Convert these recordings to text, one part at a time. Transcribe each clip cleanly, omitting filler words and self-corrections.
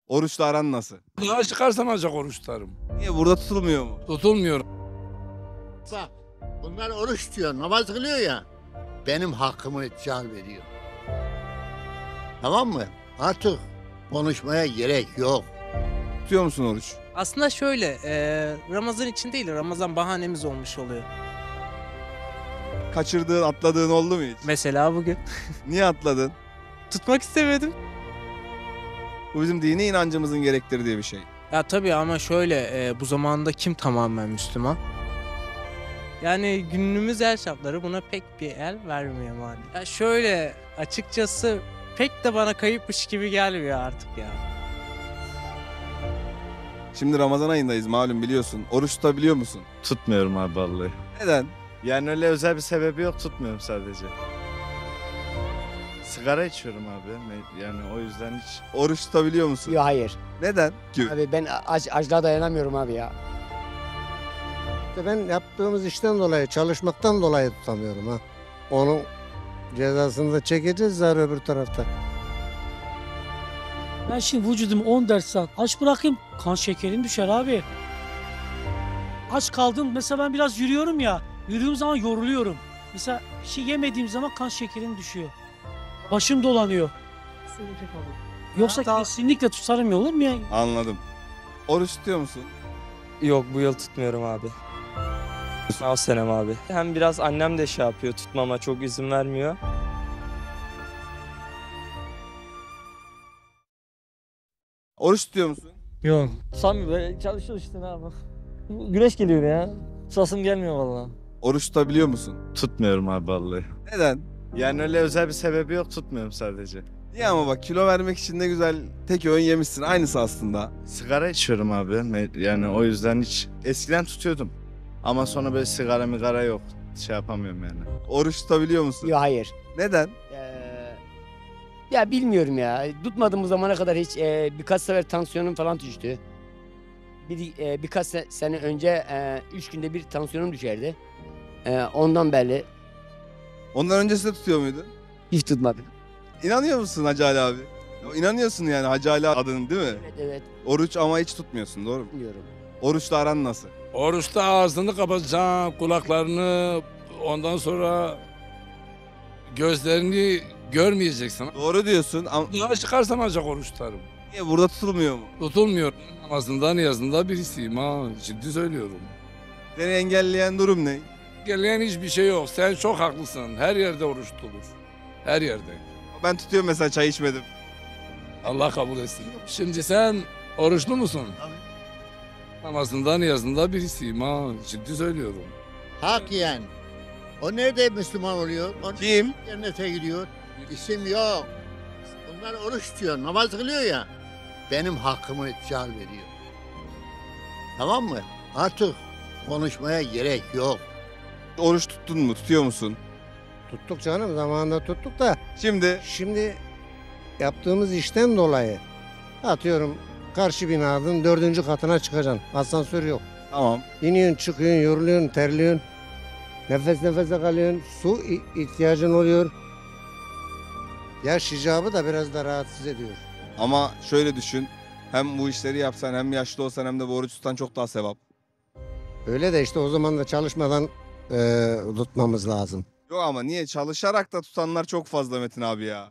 Oruçla aran nasıl? Daha çıkarsam ancak oruç tutarım. Niye burada tutulmuyor mu? Tutulmuyor. Bak bunlar oruç tutuyor, namaz kılıyor ya. Benim hakkımı cal veriyor. Tamam mı? Artık konuşmaya gerek yok. Tutuyor musun oruç? Aslında şöyle, Ramazan için değil, Ramazan bahanemiz olmuş oluyor. Kaçırdığın, atladığın oldu mu hiç? Mesela bugün Niye atladın? tutmak istemedim. Bu bizim dini inancımızın gerektirdiği bir şey. Ya tabii ama şöyle, bu zamanda kim tamamen Müslüman? Yani günümüz el şartları buna pek bir el vermiyor maalesef. Ya şöyle, açıkçası pek de bana kayıpmış gibi gelmiyor artık ya. Şimdi Ramazan ayındayız malum biliyorsun. Oruç tutabiliyor musun? Tutmuyorum abi vallahi. Neden? Yani öyle özel bir sebebi yok, tutmuyorum sadece. Sigara içiyorum abi. Yani o yüzden hiç... Oruç tutabiliyor musun? Yok hayır. Neden? Abi ben açlığa dayanamıyorum abi ya. İşte ben yaptığımız işten dolayı, çalışmaktan dolayı tutamıyorum ha. Onun cezasını da çekeceğiz zaten öbür tarafta. Ben şimdi vücudumu 14 saat aç bırakayım, kan şekerim düşer abi. Aç kaldım, mesela ben biraz yürüyorum ya, yürüdüğüm zaman yoruluyorum. Mesela bir şey yemediğim zaman kan şekerim düşüyor. Başım dolanıyor. Yoksa kesinlikle tutarım ya, olur mu ya? Anladım. Oruç tutuyor musun? Yok, bu yıl tutmuyorum abi. Sınav senem abi. Hem biraz annem de şey yapıyor, tutmama çok izin vermiyor. Oruç tutuyor musun? Yok. Sanmıyorum. Çalışıyoruz işte ne yapalım. Güneş geliyor ya. Tutasım gelmiyor vallahi. Oruç tutabiliyor musun? Tutmuyorum abi vallahi. Neden? Yani öyle özel bir sebebi yok, tutmuyorum sadece. Niye ama bak kilo vermek için ne güzel tek öğün yemişsin. Aynısı aslında. Sigara içiyorum abi. Yani o yüzden hiç... Eskiden tutuyordum. Ama sonra böyle sigara migara yok. Şey yapamıyorum yani. Oruç tutabiliyor musun? Yok hayır. Neden? Ya bilmiyorum ya. Tutmadığım bu zamana kadar hiç birkaç sefer tansiyonum falan düştü. Birkaç sene önce 3 günde bir tansiyonum düşerdi. Ondan beri Ondan öncesi de tutuyor muydun? hiç tutmadım. İnanıyor musun Hacı Ali abi? İnanıyorsun yani Hacı Ali adının değil mi? Evet evet Oruç ama hiç tutmuyorsun doğru mu? bilmiyorum. Oruçla aran nasıl? Oruçta ağzını kapatacaksın, kulaklarını, ondan sonra gözlerini görmeyeceksin. Doğru diyorsun ama Daha çıkarsam ancak oruç tutarım. niye burada tutulmuyor mu? Tutulmuyor. Namazında niyazında birisiyim ha. Ciddi söylüyorum. Seni engelleyen durum ne? Geleyen hiçbir şey yok. Sen çok haklısın. Her yerde oruç tutulur. Her yerde. Ben tutuyorum mesela çay içmedim. Allah kabul etsin. Şimdi sen oruçlu musun? Namazında niyazında birisiyim ha. Ciddi söylüyorum. Hak yiyen. O nerede Müslüman oluyor? O Kim? cennete gidiyor. İsim yok. Bunlar oruç tutuyor, namaz kılıyor ya. Benim hakkımı cal veriyor. Tamam mı? Artık konuşmaya gerek yok. Oruç tuttun mu? Tutuyor musun? Tuttuk canım, zamanında tuttuk da Şimdi yaptığımız işten dolayı atıyorum karşı binanın 4. katına çıkacaksın. Asansör yok. tamam. İniyorsun, çıkıyorsun, yoruluyorsun, terliyorsun. Nefes nefese kalıyorsun. Su ihtiyacın oluyor. Yaş icabı da biraz da rahatsız ediyor. Ama şöyle düşün. Hem bu işleri yapsan hem yaşlı olsan hem de bu oruç tutsan çok daha sevap. Öyle de işte o zaman da çalışmadan tutmamız lazım. Yok ama niye? Çalışarak da tutanlar çok fazla Metin abi ya.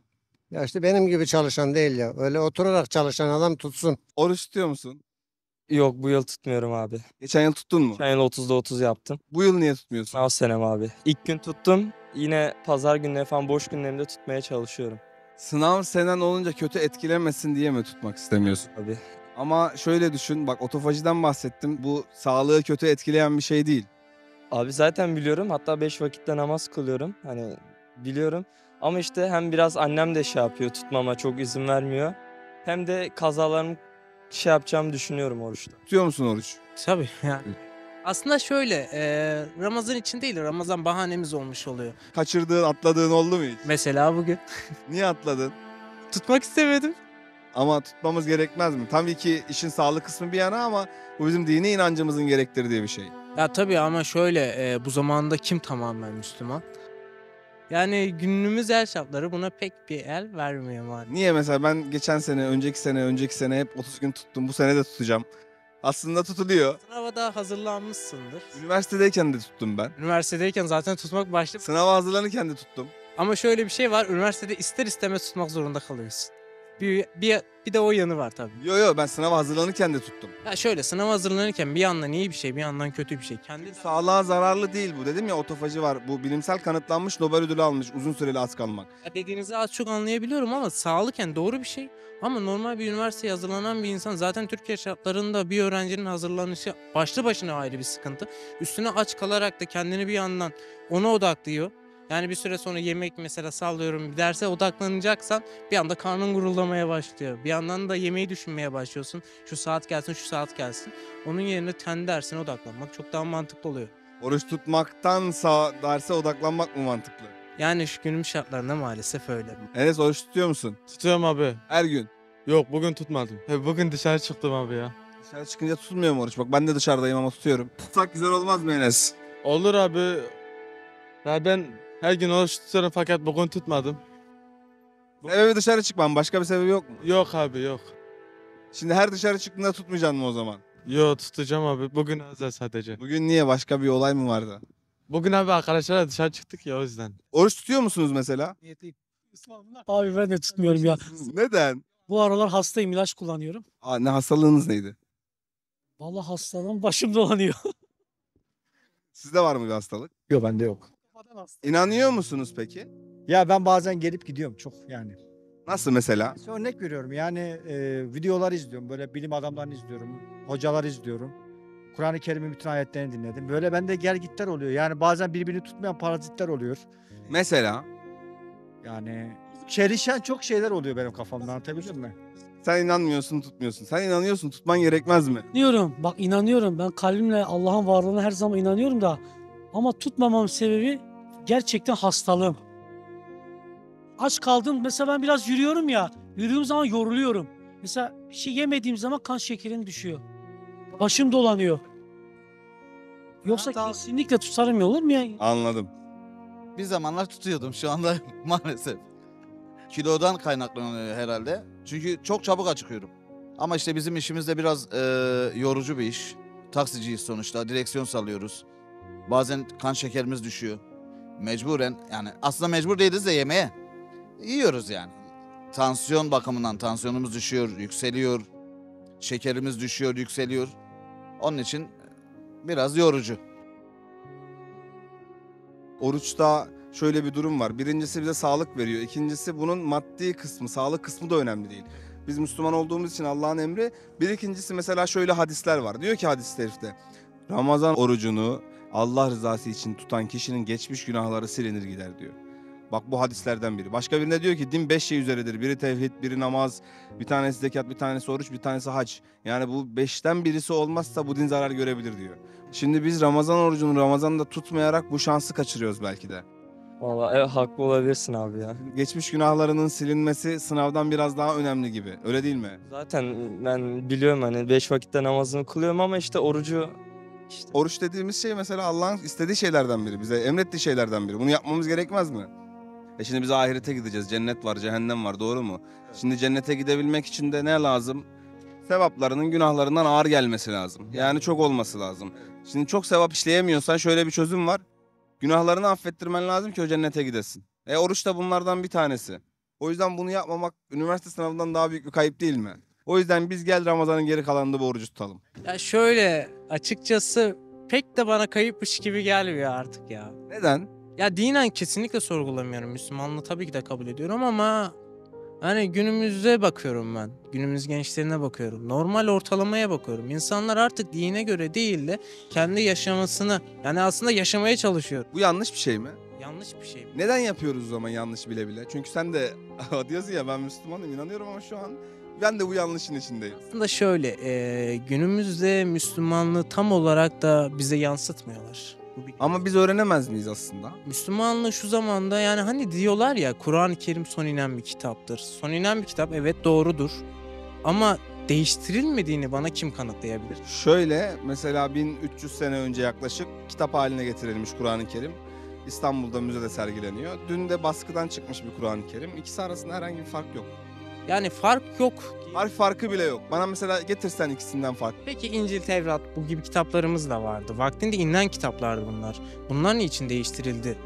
Ya işte benim gibi çalışan değil ya. Öyle oturarak çalışan adam tutsun. Oruç tutuyor musun? Yok, bu yıl tutmuyorum abi. Geçen yıl tuttun mu? Geçen yıl 30'da 30 yaptım. Bu yıl niye tutmuyorsun? Sınav senem abi. İlk gün tuttum. Yine pazar günleri falan boş günlerimde tutmaya çalışıyorum. Sınav senen olunca kötü etkilemesin diye mi tutmak istemiyorsun? Abi. Ama şöyle düşün, bak otofajiden bahsettim. Bu sağlığı kötü etkileyen bir şey değil. Abi zaten biliyorum. Hatta 5 vakitte namaz kılıyorum. Hani biliyorum. Ama işte hem biraz annem de şey yapıyor, tutmama çok izin vermiyor. Hem de kazalarımı şey yapacağımı düşünüyorum oruçta. Tutuyor musun oruç? Tabii yani. Aslında şöyle, Ramazan için değil, Ramazan bahanemiz olmuş oluyor. Kaçırdığın, atladığın oldu mu hiç? Mesela bugün Niye atladın? tutmak istemedim. Ama tutmamız gerekmez mi? Tabii ki işin sağlık kısmı bir yana ama bu bizim dini inancımızın gerektirdiği bir şey. Ya tabii ama şöyle, bu zamanda kim tamamen Müslüman? Yani günümüz el şartları buna pek bir el vermiyor maalesef. Niye mesela ben geçen sene, önceki sene hep 30 gün tuttum. Bu sene de tutacağım. Aslında tutuluyor. Sınava da hazırlanmışsındır. Üniversitedeyken de tuttum ben. Üniversitedeyken zaten tutmak başlı. Sınava hazırlanırken de tuttum. Ama şöyle bir şey var. Üniversitede ister istemez tutmak zorunda kalıyorsun. Bir de o yanı var tabii. Yo ben sınava hazırlanırken de tuttum. Ya şöyle sınav hazırlanırken bir yandan iyi bir şey, bir yandan kötü bir şey. Kendi Sağlığa zararlı değil bu. Dedim ya otofajı var. Bu bilimsel kanıtlanmış, Nobel ödülü almış uzun süreli aç kalmak. Ya dediğinizi az çok anlayabiliyorum ama sağlık yani doğru bir şey. Ama normal bir üniversiteye hazırlanan bir insan zaten Türkiye şartlarında bir öğrencinin hazırlanışı başlı başına ayrı bir sıkıntı. Üstüne aç kalarak da kendini bir yandan ona odaklıyor. Yani bir süre sonra yemek mesela sallıyorum bir derse odaklanacaksan bir anda karnın guruldamaya başlıyor. Bir yandan da yemeği düşünmeye başlıyorsun. Şu saat gelsin, şu saat gelsin. Onun yerine kendi dersine odaklanmak çok daha mantıklı oluyor. Oruç tutmaktansa derse odaklanmak mı mantıklı? Yani şu günümüz şartlarında maalesef öyle. Enes oruç tutuyor musun? Tutuyorum abi. Her gün. Yok bugün tutmadım. Bugün dışarı çıktım abi ya. Dışarı çıkınca tutulmuyor mu oruç? Bak ben de dışarıdayım ama tutuyorum. Tutsak güzel olmaz mı Enes? Olur abi. Ya ben her gün oruç tutuyorum fakat bugün tutmadım. Sebebi dışarı çıkmam. Başka bir sebebi yok mu? Yok abi yok. Şimdi her dışarı çıktığında tutmayacaksın mı o zaman? Yok tutacağım abi. Bugün özel sadece. Bugün niye? Başka bir olay mı vardı? Bugün abi arkadaşlarla dışarı çıktık ya o yüzden. Oruç tutuyor musunuz mesela? Abi ben de tutmuyorum ya. Neden? Bu aralar hastayım, ilaç kullanıyorum. Ne hastalığınız neydi? Vallahi hastalığım başım dolanıyor. Sizde var mı bir hastalık? Yok bende yok. İnanıyor musunuz peki? Ya ben bazen gelip gidiyorum çok yani. Nasıl mesela? Örnek veriyorum yani videolar izliyorum. Böyle bilim adamlarını izliyorum. Hocalar izliyorum. Kur'an-ı Kerim'in bütün ayetlerini dinledim. Böyle bende gel gitler oluyor. Yani bazen birbirini tutmayan parazitler oluyor. Mesela? Yani çelişen çok şeyler oluyor benim kafamda, anlatabildim mi? Sen inanmıyorsun, tutmuyorsun. Sen inanıyorsun, tutman gerekmez mi? İnanıyorum. Bak inanıyorum. Ben kalbimle Allah'ın varlığına her zaman inanıyorum da. Ama tutmamamın sebebi gerçekten hastalığım. Aç kaldım. Mesela ben biraz yürüyorum ya. Yürüdüğüm zaman yoruluyorum. Mesela bir şey yemediğim zaman kan şekerim düşüyor. Başım dolanıyor. Yoksa kesinlikle tutarım ya, olur mu ya? Anladım. Bir zamanlar tutuyordum, şu anda maalesef. Kilodan kaynaklanıyor herhalde. Çünkü çok çabuk acıkıyorum. Ama işte bizim işimiz de biraz yorucu bir iş. Taksiciyiz sonuçta, direksiyon sallıyoruz. Bazen kan şekerimiz düşüyor. Mecburen, yani aslında mecbur değiliz de yemeye. Yiyoruz yani. Tansiyon bakımından tansiyonumuz düşüyor, yükseliyor. Şekerimiz düşüyor, yükseliyor. Onun için biraz yorucu. Oruçta şöyle bir durum var. Birincisi bize sağlık veriyor. İkincisi bunun maddi kısmı, sağlık kısmı da önemli değil. Biz Müslüman olduğumuz için Allah'ın emri. Bir ikincisi mesela şöyle hadisler var. Diyor ki hadis-i şerifte, Ramazan orucunu Allah rızası için tutan kişinin geçmiş günahları silinir gider diyor. Bak bu hadislerden biri. Başka birine diyor ki din 5 şey üzeridir. Biri tevhid, biri namaz, bir tanesi zekat, bir tanesi oruç, bir tanesi hac. Yani bu 5'ten birisi olmazsa bu din zarar görebilir diyor. Şimdi biz Ramazan orucunu Ramazan'da tutmayarak bu şansı kaçırıyoruz belki de. Vallahi haklı olabilirsin abi ya. Geçmiş günahlarının silinmesi sınavdan biraz daha önemli gibi. Öyle değil mi? Zaten ben biliyorum hani 5 vakitte namazımı kılıyorum ama işte orucu Oruç dediğimiz şey mesela Allah'ın istediği şeylerden biri. Bize emrettiği şeylerden biri. Bunu yapmamız gerekmez mi? Şimdi biz ahirete gideceğiz. Cennet var, cehennem var. Doğru mu? Şimdi cennete gidebilmek için de ne lazım? Sevaplarının günahlarından ağır gelmesi lazım. Yani çok olması lazım. Şimdi çok sevap işleyemiyorsan şöyle bir çözüm var. Günahlarını affettirmen lazım ki o cennete gidesin. Oruç da bunlardan bir tanesi. O yüzden bunu yapmamak üniversite sınavından daha büyük bir kayıp değil mi? O yüzden biz gel Ramazan'ın geri kalanında bu orucu tutalım. Ya şöyle açıkçası pek de bana kayıpmış gibi gelmiyor artık ya. Neden? Ya dinen kesinlikle sorgulamıyorum. Müslümanlığı tabii ki de kabul ediyorum ama hani günümüze bakıyorum ben. Günümüz gençlerine bakıyorum. Normal ortalamaya bakıyorum. İnsanlar artık dine göre değil de kendi yaşamasını yani aslında yaşamaya çalışıyor. Bu yanlış bir şey mi? Yanlış bir şey. Neden yapıyoruz o zaman yanlış bile bile? Çünkü sen de diyorsun ya ben Müslümanım inanıyorum ama şu an ben de bu yanlışın içindeyim. Aslında şöyle günümüzde Müslümanlığı tam olarak da bize yansıtmıyorlar. Ama biz öğrenemez miyiz aslında? Müslümanlığı şu zamanda yani hani diyorlar ya Kur'an-ı Kerim son inen bir kitaptır. Son inen bir kitap evet doğrudur. Ama değiştirilmediğini bana kim kanıtlayabilir? Şöyle mesela 1300 sene önce yaklaşık kitap haline getirilmiş Kur'an-ı Kerim. İstanbul'da müzede sergileniyor. Dün de baskıdan çıkmış bir Kur'an-ı Kerim. İkisi arasında herhangi bir fark yok. Yani fark yok. Harf farkı bile yok. Bana mesela getirsen ikisinden fark. Peki İncil, Tevrat bu gibi kitaplarımız da vardı. Vaktinde inilen kitaplardı bunlar. Bunlar niçin değiştirildi?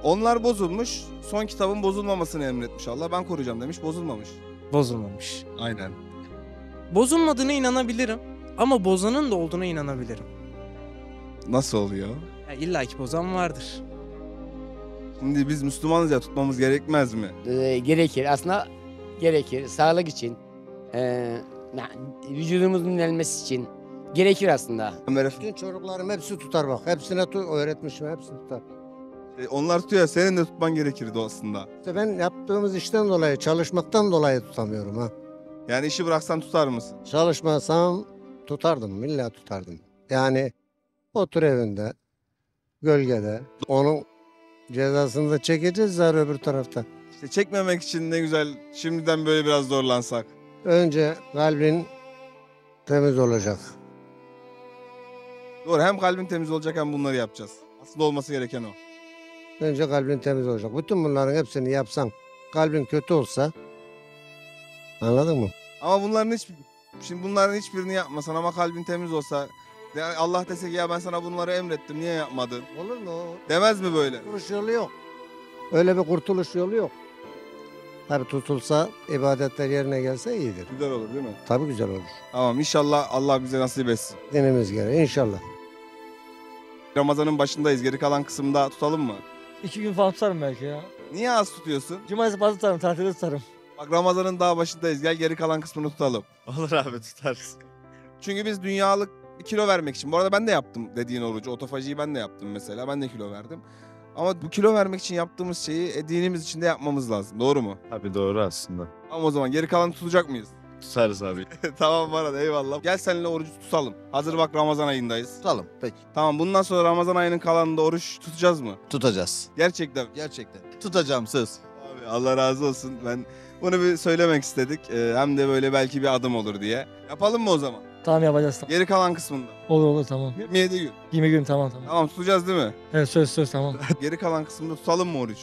Onlar bozulmuş. Son kitabın bozulmamasını emretmiş Allah. Ben koruyacağım demiş. Bozulmamış. Bozulmamış. Aynen. Bozulmadığına inanabilirim ama bozanın da olduğuna inanabilirim. Nasıl oluyor? Ya illa ki bozan vardır. Şimdi biz Müslümanız ya, tutmamız gerekmez mi? Gerekir. Aslında gerekir. Sağlık için. Vücudumuzun dinlenmesi için. Gerekir aslında. Bütün çocuklarım hepsi tutar bak. Hepsine öğretmişim, hepsini tutar. Onlar tutuyor. Senin de tutman gerekirdi aslında. İşte ben yaptığımız işten dolayı, çalışmaktan dolayı tutamıyorum ha. Yani işi bıraksan tutar mısın? Çalışmasam tutardım, illa tutardım. Yani otur evinde, gölgede. Onun cezasını da çekeceğiz zaten öbür tarafta. İşte çekmemek için ne güzel şimdiden böyle biraz zorlansak. Önce kalbin temiz olacak. Doğru, hem kalbin temiz olacak hem bunları yapacağız. Aslında olması gereken o. Önce kalbin temiz olacak. Bütün bunların hepsini yapsan, kalbin kötü olsa, anladın mı? Ama şimdi bunların hiçbirini yapmasan ama kalbin temiz olsa, yani Allah dese ki ya ben sana bunları emrettim niye yapmadın? Olur mu? Demez mi böyle? Kurtuluş yolu yok. Öyle bir kurtuluş yolu yok. Tabii tutulsa, ibadetler yerine gelse iyidir. Güzel olur değil mi? Tabii güzel olur. Tamam, inşallah Allah bize nasip etsin. Dinimiz gereği inşallah. Ramazan'ın başındayız. Geri kalan kısımda tutalım mı? 2 gün falan tutarım belki ya. Niye az tutuyorsun? Cumartesi pazar tutarım, tatilde tutarım. Bak Ramazan'ın daha başındayız. Gel geri kalan kısmını tutalım. Olur abi, tutarız. Çünkü biz dünyalık kilo vermek için. Bu arada ben de yaptım dediğin orucu. Otofajiyi ben de yaptım mesela. Ben de kilo verdim. Ama bu kilo vermek için yaptığımız şeyi dinimiz için de yapmamız lazım. Doğru mu? Abi doğru aslında. Ama o zaman geri kalanı tutacak mıyız? Tutarız abi. Tamam bana da eyvallah. Gel seninle orucu tutalım. Hazır bak Ramazan ayındayız. Tutalım peki. Tamam, bundan sonra Ramazan ayının kalanında oruç tutacağız mı? Tutacağız. Gerçekten. Gerçekten. Tutacağım söz. Abi Allah razı olsun. Ben bunu bir söylemek istedik. Hem de böyle belki bir adım olur diye. Yapalım mı o zaman? Tamam yapacağız tamam. Geri kalan kısmında. Olur tamam. 27 gün. 20 gün tamam. Tamam, tutacağız değil mi? Evet söz tamam. Geri kalan kısmında tutalım mı oruç?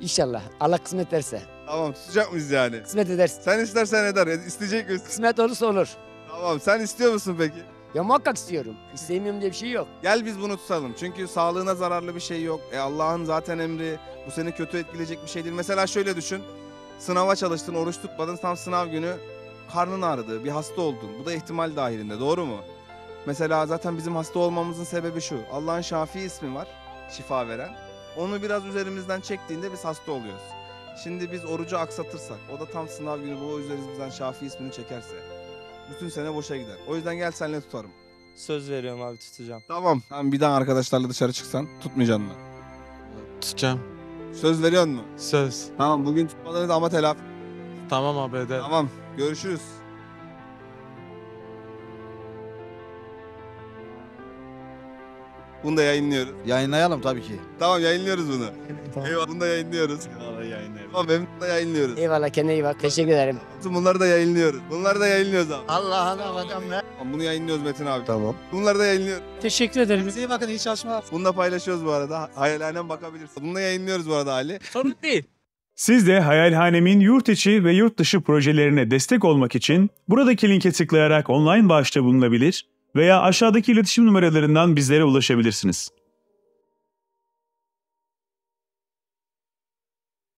İnşallah. Allah kısmet ederse. Tamam, tutacak mıyız yani? Kısmet ederse. Sen istersen eder. İsteyecek misin? Kısmet olursa olur. Tamam, sen istiyor musun peki? Ya muhakkak istiyorum. İstemiyorum diye bir şey yok. Gel biz bunu tutalım. Çünkü sağlığına zararlı bir şey yok. Allah'ın zaten emri. Bu seni kötü etkileyecek bir şey değil. Mesela şöyle düşün. Sınava çalıştın, oruç tutmadın. Tam sınav günü karnın ağrıdı, bir hasta oldun. Bu da ihtimal dahilinde, doğru mu? Mesela zaten bizim hasta olmamızın sebebi şu. Allah'ın Şafii ismi var, şifa veren. Onu biraz üzerimizden çektiğinde biz hasta oluyoruz. Şimdi biz orucu aksatırsak, o da tam sınav günü bu üzerimizden Şafii ismini çekerse, bütün sene boşa gider. O yüzden gel seninle tutarım. Söz veriyorum abi, tutacağım. Tamam. Tamam, bir daha arkadaşlarla dışarı çıksan tutmayacaksın mı? Tutacağım. Söz veriyor musun? Söz. Tamam, bugün tutmadınız ama telafi. Tamam abi ederim. Tamam, görüşürüz. Bunu da yayınlıyoruz. Yayınlayalım tabii ki. Tamam, yayınlıyoruz bunu. Tamam. Eyvallah, bunu da yayınlıyoruz. Vallahi yayınlayalım. Tamam, Memnun da yayınlıyoruz. Eyvallah, kendine iyi bak. Teşekkür ederim. Bunları da yayınlıyoruz. Bunları da yayınlıyoruz abi. Allah'ın adam ne? Tamam, bunu yayınlıyoruz Metin abi. Tamam. Bunları da yayınlıyoruz. Teşekkür ederim. İyi bakın, iyi çalışmalar. Bunu da paylaşıyoruz bu arada. Hayalhanem bakabilirsin. Bunu da yayınlıyoruz bu arada Ali. Sorun değil. Siz de Hayalhanem'in yurt içi ve yurt dışı projelerine destek olmak için buradaki linke tıklayarak online bağışta bulunabilir veya aşağıdaki iletişim numaralarından bizlere ulaşabilirsiniz.